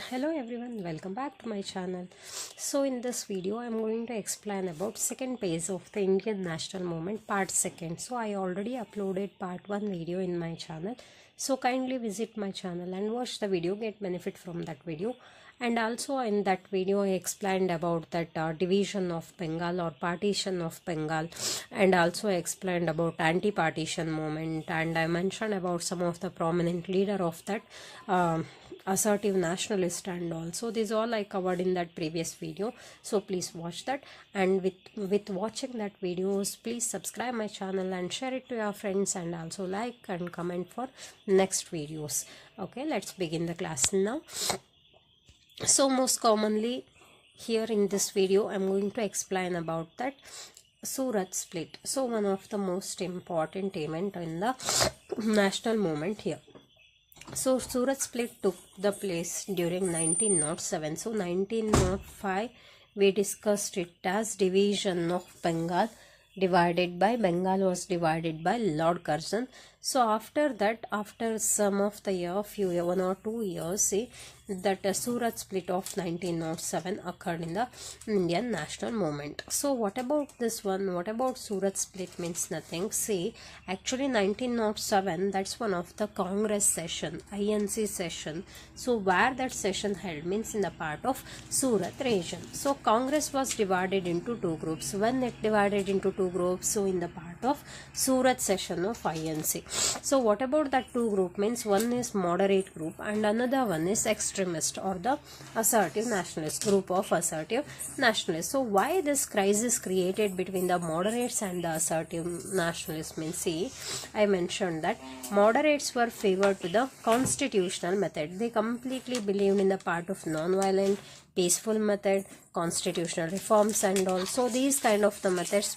Hello everyone, welcome back to my channel. So in this video I'm going to explain about second phase of the Indian national movement, part second. So I already uploaded part 1 video in my channel, so kindly visit my channel and watch the video, get benefit from that video. And also in that video I explained about that division of Bengal or partition of Bengal, and also explained about anti-partition movement, and I mentioned about some of the prominent leader of that assertive nationalist, and also this all I covered in that previous video. So please watch that, and with watching that videos, please subscribe my channel and share it to your friends, and also like and comment for next videos. Okay, let's begin the class now. So most commonly here in this video I'm going to explain about that Surat split. So one of the most important event in the national movement here. So Surat split took the place during 1907. So 1905 we discussed it as division of Bengal. Bengal was divided by Lord Curzon. So after that, after some of the year, 1 or 2 years, see that Surat split of 1907 occurred in the Indian national movement. So what about this one? What about Surat split means nothing. See, actually 1907, that's one of the Congress session, INC session. So where that session held means in the part of Surat region. So Congress was divided into two groups. When it divided into two groups, so in the part of Surat session of INC. So what about that two group means? One is moderate group and another one is extremist or the assertive nationalist group of assertive nationalists. So why this crisis created between the moderates and the assertive nationalists means, see, I mentioned that moderates were favored to the constitutional method. They completely believed in the part of non-violent, peaceful method, constitutional reforms, and also these kind of the methods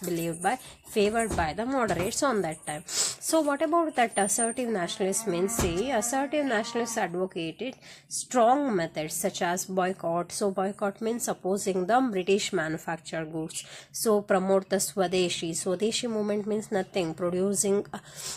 favored by the moderates on that time. So what about that assertive nationalists means? See, assertive nationalists advocated strong methods such as boycott. So boycott means opposing the British manufactured goods. So promote the Swadeshi movement means nothing, producing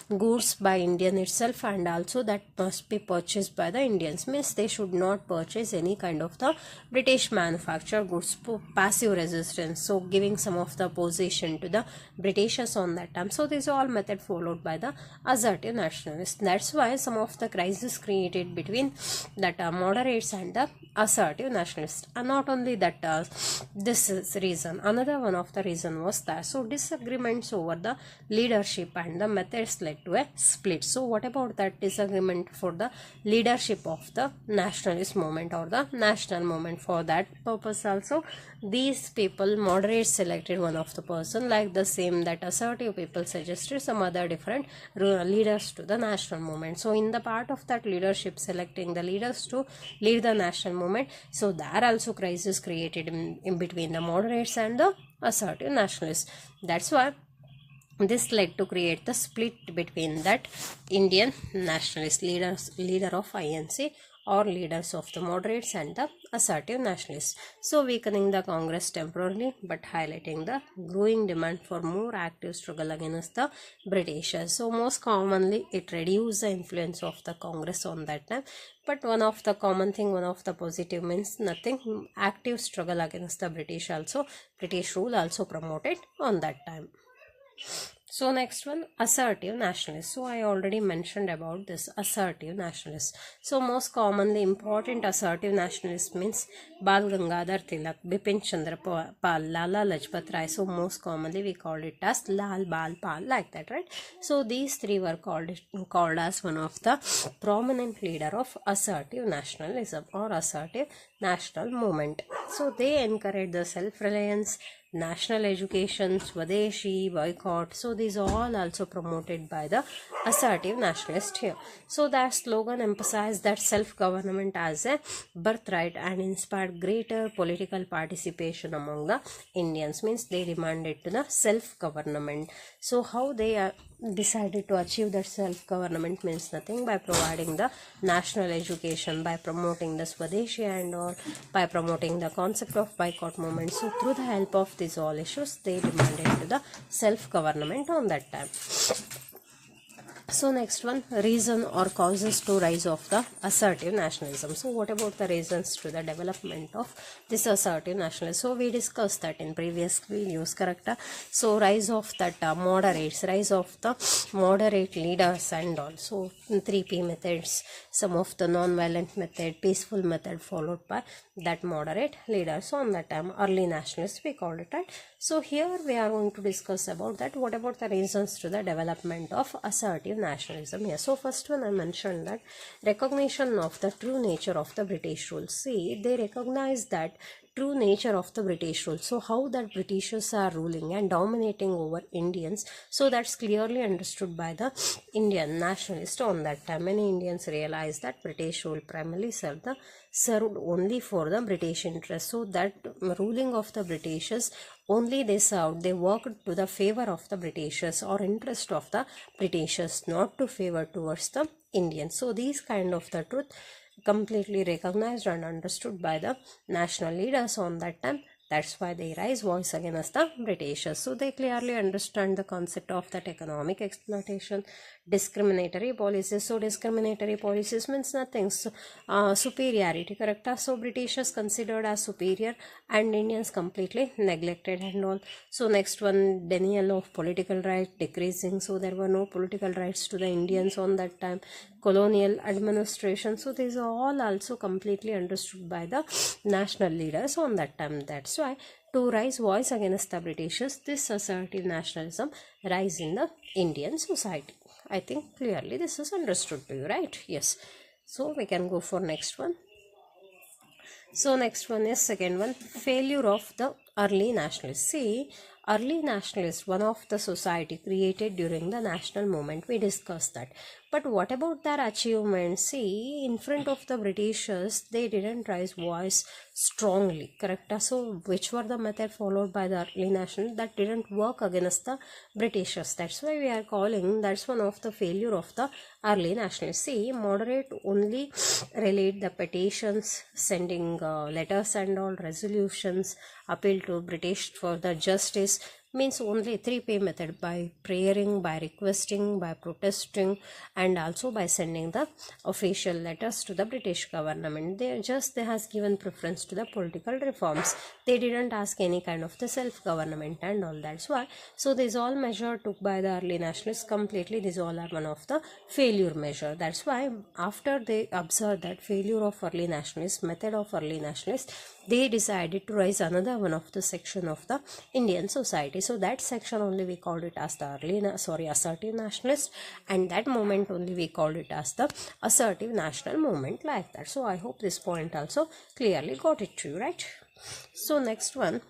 goods by Indian itself, and also that must be purchased by the Indians, means they should not purchase any kind of the British manufactured goods. Passive resistance, so giving some of the opposition to the Britishers on that time. So this is all method followed by the assertive nationalists. That's why some of the crisis created between that moderates and the assertive nationalists. And not only that, this is reason, another one of the reason was that so disagreements over the leadership and the methods led to a split. So what about that disagreement for the leadership of the nationalist movement or the national movement? For that purpose also these people, moderates, selected one of the person, like the same that assertive people suggested some other different leaders to the national movement. So in the part of that leadership, selecting the leaders to lead the national movement, so there also crisis created in between the moderates and the assertive nationalists. That's why this led to create the split between that Indian nationalist leader of INC or leaders of the moderates and the assertive nationalists. So weakening the Congress temporarily, but highlighting the growing demand for more active struggle against the Britishers. So most commonly it reduced the influence of the Congress on that time, but one of the common thing, one of the positive means nothing, active struggle against the British also, British rule also promoted on that time. So next one, assertive nationalists. So I already mentioned about this assertive nationalists. So most commonly important assertive nationalists means Bal Gangadhar Tilak, Bipin Chandra Pal, Lala Lajpat Rai. So most commonly we called it as Lal Bal Pal, like that, right? So these three were called as one of the prominent leader of assertive nationalism or assertive national movement. So they encouraged the self-reliance, national education, Swadeshi, boycott. So these all also promoted by the assertive nationalist here. So that slogan emphasized that self-government as a birthright and inspired greater political participation among the Indians, means they demanded to the self-government. So how they decided to achieve that self-government means nothing, by providing the national education, by promoting the Swadeshi and all, by promoting the concept of boycott movement. So through the help of these all issues, they demanded to the self-government on that time. So next one, reason or causes to rise of the assertive nationalism. So what about the reasons to the development of this assertive nationalism? So we discussed that in previous videos, correct? So rise of that rise of the moderate leaders and also 3P methods, some of the non-violent method, peaceful method followed by that moderate leaders. So on that time, early nationalists we called it, right? So here we are going to discuss about that. What about the reasons to the development of assertive nationalism? Here, so first one I mentioned that recognition of the true nature of the British rule. See, they recognize that true nature of the British rule. So how that Britishers are ruling and dominating over Indians. So that's clearly understood by the Indian nationalists on that time. Many Indians realized that British rule primarily served only for the British interest. So that ruling of the Britishers only they served, they worked to the favor of the Britishers or interest of the Britishers, not to favor towards the Indians. So these kind of the truth completely recognized and understood by the national leaders on that time. That's why they raise voice against the Britishers. So they clearly understand the concept of that economic exploitation, discriminatory policies. So discriminatory policies means nothing. So, superiority, correct? So Britishers considered as superior and Indians completely neglected and all. So next one, denial of political rights decreasing. So there were no political rights to the Indians on that time. Colonial administration. So these are all also completely understood by the national leaders on that time. That's why to raise voice against the Britishers, this assertive nationalism rise in the Indian society. I think clearly this is understood to you, right? Yes. So we can go for next one. So next one is second one, failure of the early nationalists. See, early nationalists, one of the society created during the national movement. We discussed that. But what about their achievements? See, in front of the Britishers, they didn't raise voice strongly, correct? So which were the method followed by the early nationalists that didn't work against the Britishers? That's why we are calling that's one of the failure of the early nationalists. See, moderate only relate the petitions, sending letters and all resolutions, appeal to British for the justice, means only 3P method, by praying, by requesting, by protesting, and also by sending the official letters to the British government. They has given preference to the political reforms. They didn't ask any kind of the self-government and all. That's why. So these all measure took by the early nationalists completely. These all are one of the failure measure. That's why after they observed that failure of early nationalists, method of early nationalists, they decided to raise another one of the section of the Indian society. So that section only we called it as the assertive nationalist, and that movement only we called it as the assertive national movement, like that. So I hope this point also clearly got it to you, right? So next one,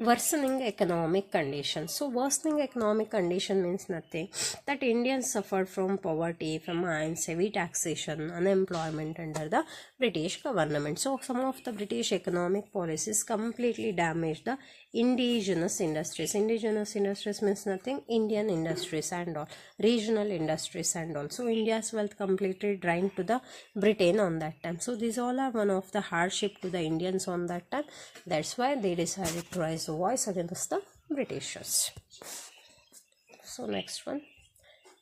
worsening economic conditions. So worsening economic condition means nothing that Indians suffered from poverty, famines, heavy taxation, unemployment under the British government. So some of the British economic policies completely damaged the indigenous industries. Indigenous industries means nothing, Indian industries and all, regional industries and all. So India's wealth completely drained to the Britain on that time. So these all are one of the hardship to the Indians on that time. That's why they decided to raise a voice against the Britishers. So next one,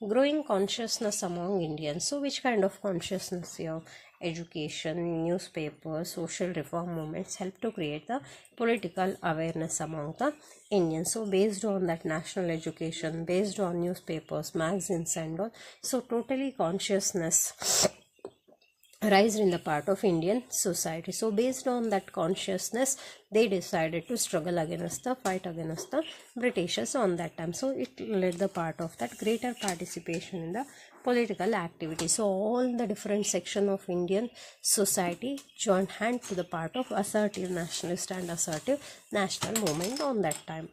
growing consciousness among Indians. So which kind of consciousness here? Education, newspapers, social reform movements help to create the political awareness among the Indians. So based on that national education, based on newspapers, magazines and all, so totally consciousness rise in the part of Indian society. So based on that consciousness, they decided to struggle against the fight against the Britishers on that time. So it led the part of that greater participation in the political activity. So all the different section of Indian society joined hand to the part of assertive nationalist and assertive national movement on that time.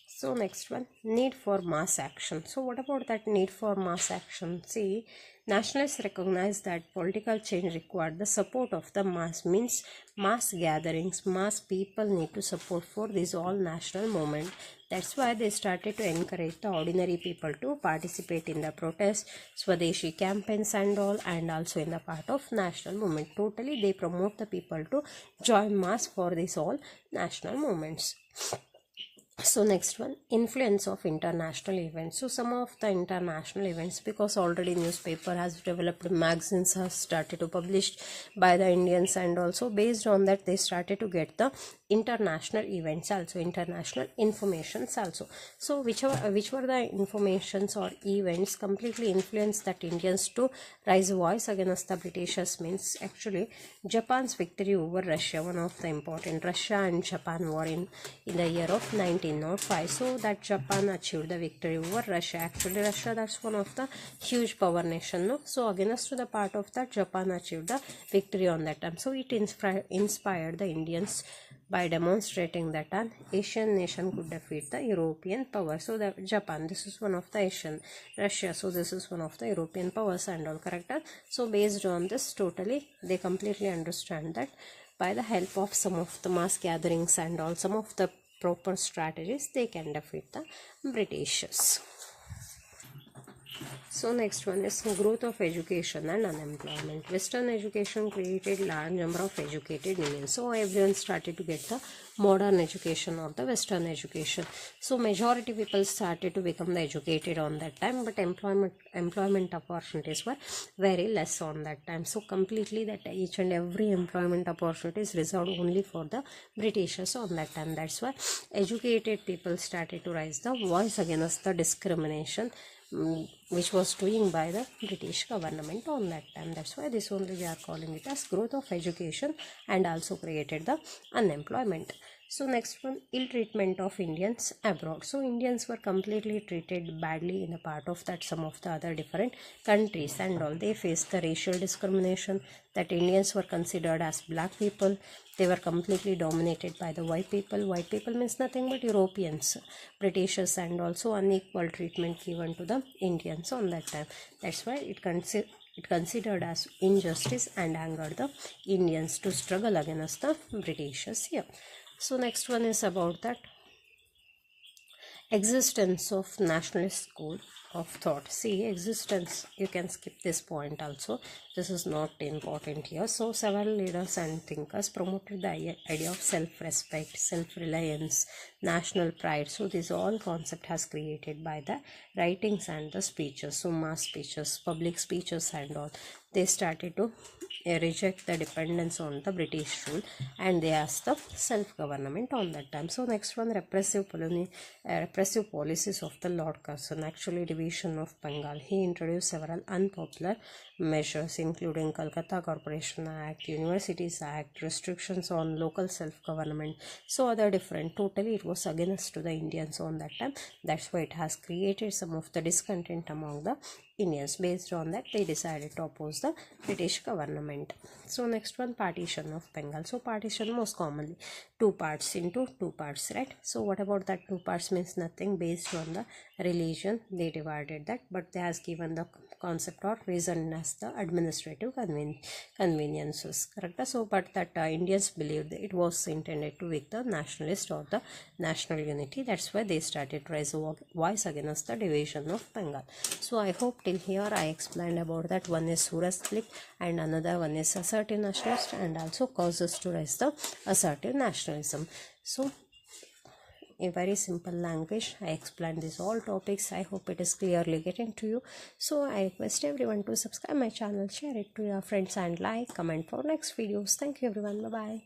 So next one, need for mass action. So what about that need for mass action? See, nationalists recognize that political change required the support of the mass, means mass gatherings, mass people need to support for this all national movement. That's why they started to encourage the ordinary people to participate in the protest, Swadeshi campaigns and all, and also in the part of national movement. Totally they promote the people to join mass for this all national movements. So next one, influence of international events. So some of the international events, because already newspaper has developed, magazines have started to publish by the Indians, and also based on that they started to get the international events also, international informations also. So which were the informations or events completely influenced that Indians to raise voice against the Britishers, means actually Japan's victory over Russia, one of the important, Russia and Japan war in the year of 1905. So that Japan achieved the victory over Russia. Actually Russia, that's one of the huge power nation, no? So against to the part of that, Japan achieved the victory on that time. So it inspired the Indians by demonstrating that an Asian nation could defeat the European power. So the Japan, this is one of the Asian, Russia, so this is one of the European powers and all, correct? So based on this, totally they completely understand that by the help of some of the mass gatherings and all, some of the proper strategies, they can defeat the Britishers. So next one is growth of education and unemployment. Western education created large number of educated Indians. So everyone started to get the modern education or the Western education. So majority people started to become the educated on that time, but employment opportunities were very less on that time. So completely that each and every employment opportunity is reserved only for the Britishers on that time. That's why educated people started to raise the voice against the discrimination which was doing by the British government on that time. That's why this only we are calling it as growth of education, and also created the unemployment. So next one, ill treatment of Indians abroad. So Indians were completely treated badly in a part of that some of the other different countries and all. They faced the racial discrimination, that Indians were considered as black people. They were completely dominated by the white people. White people means nothing but Europeans, Britishers, and also unequal treatment given to the Indians on that time. That's why it considered as injustice and angered the Indians to struggle against the Britishers here. So next one is about that existence of nationalist school of thought. See, existence, you can skip this point also, this is not important here. So several leaders and thinkers promoted the idea of self-respect, self-reliance, national pride. So this all concept has created by the writings and the speeches. So mass speeches, public speeches and all, they started to reject the dependence on the British rule, and they asked the self-government on that time. So next one, repressive policies of the Lord Curzon, actually division of Bengal. He introduced several unpopular measures including Calcutta Corporation Act, Universities Act, restrictions on local self-government. So other different, totally it was against to the Indians on that time. That's why it has created some of the discontent among the Indians. Based on that, they decided to oppose the British government. So next one, partition of Bengal. So partition most commonly two parts into two parts, right? So what about that two parts means nothing, based on the religion they divided that, but they has given the concept or reason as the administrative conveniences, correct? So but that Indians believed that it was intended to weaken the nationalist or the national unity. That's why they started to raise a voice against the division of Bengal. So I hope till here I explained about that. One is Suraj split and another one is assertive nationalist, and also causes to raise the assertive nationalism. So in very simple language I explained these all topics. I hope it is clearly getting to you. So I request everyone to subscribe my channel, share it to your friends, and like, comment for next videos. Thank you everyone. Bye bye.